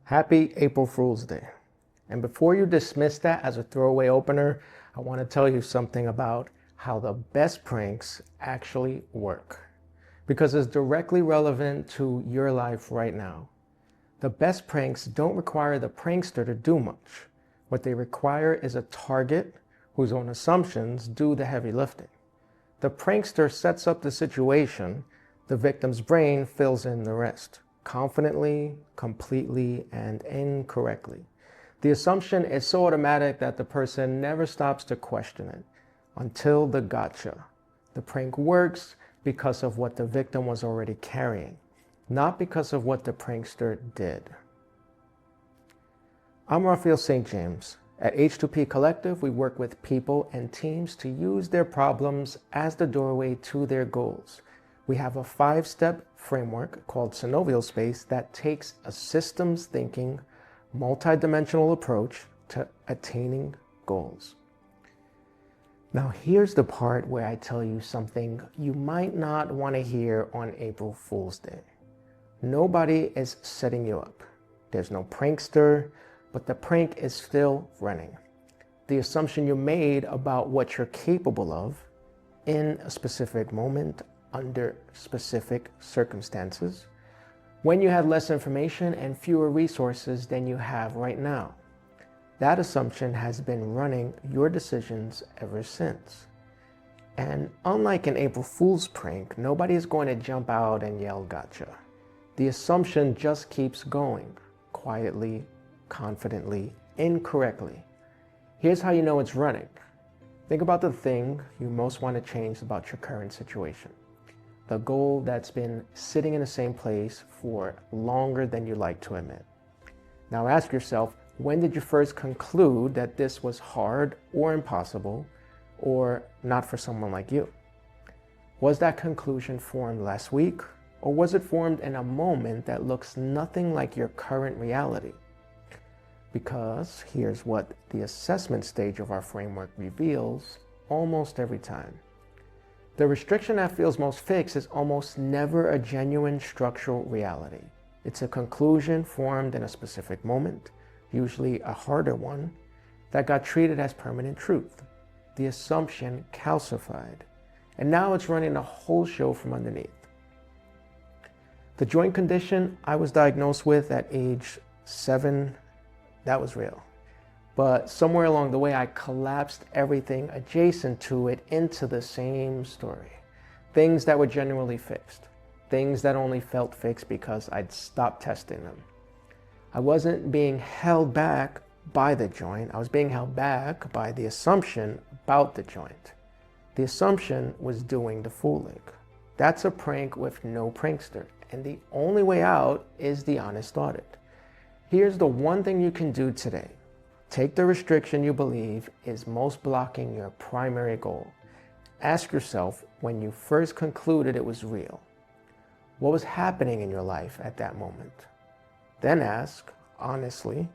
Happy April Fool's Day. And before you dismiss that as a throwaway opener, I want to tell you something about how the best pranks actually work, because it's directly relevant to your life right now. The best pranks don't require the prankster to do much. What they require is a target whose own assumptions do the heavy lifting. The prankster sets up the situation, the victim's brain fills in the rest, confidently, completely, and incorrectly. The assumption is so automatic that the person never stops to question it until the gotcha. The prank works because of what the victim was already carrying, not because of what the prankster did. I'm Raphael St. James. At H2P Collective, we work with people and teams to use their problems as the doorway to their goals. We have a 5-step framework called synovial space that takes a systems thinking, multidimensional approach to attaining goals. Now here's the part where I tell you something you might not want to hear on April Fool's Day. Nobody is setting you up. There's no prankster, but the prank is still running. The assumption you made about what you're capable of in a specific moment, under specific circumstances, when you had less information and fewer resources than you have right now. That assumption has been running your decisions ever since. And unlike an April Fool's prank, nobody is going to jump out and yell gotcha. The assumption just keeps going, quietly, confidently, incorrectly. Here's how you know it's running. Think about the thing you most want to change about your current situation. The goal that's been sitting in the same place for longer than you like to admit. Now ask yourself, when did you first conclude that this was hard or impossible or not for someone like you? Was that conclusion formed last week, or was it formed in a moment that looks nothing like your current reality? Because here's what the assessment stage of our framework reveals almost every time. The restriction that feels most fixed is almost never a genuine structural reality. It's a conclusion formed in a specific moment, usually a harder one, that got treated as permanent truth. The assumption calcified, and now it's running the whole show from underneath. The joint condition I was diagnosed with at age 7, that was real. But somewhere along the way, I collapsed everything adjacent to it into the same story. Things that were genuinely fixed. Things that only felt fixed because I'd stopped testing them. I wasn't being held back by the joint. I was being held back by the assumption about the joint. The assumption was doing the fooling. That's a prank with no prankster. And the only way out is the honest audit. Here's the one thing you can do today. Take the restriction you believe is most blocking your primary goal. Ask yourself when you first concluded it was real. What was happening in your life at that moment? Then ask, honestly,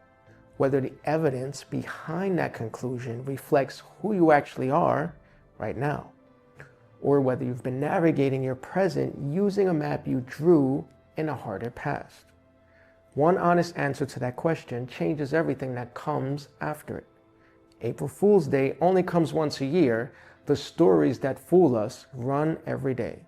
whether the evidence behind that conclusion reflects who you actually are right now, or whether you've been navigating your present using a map you drew in a harder past. One honest answer to that question changes everything that comes after it. April Fool's Day only comes once a year. The stories that fool us run every day.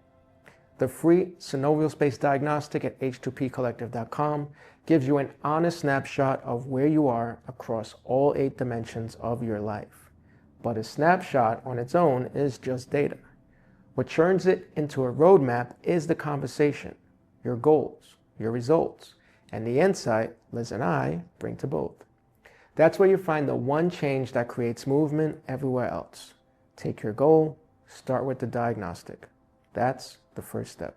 The free synovial space diagnostic at h2pcollective.com gives you an honest snapshot of where you are across all 8 dimensions of your life. But a snapshot on its own is just data. What turns it into a roadmap is the conversation, your goals, your results, and the insight Liz and I bring to both. That's where you find the one change that creates movement everywhere else. Take your goal, start with the diagnostic. That's the first step.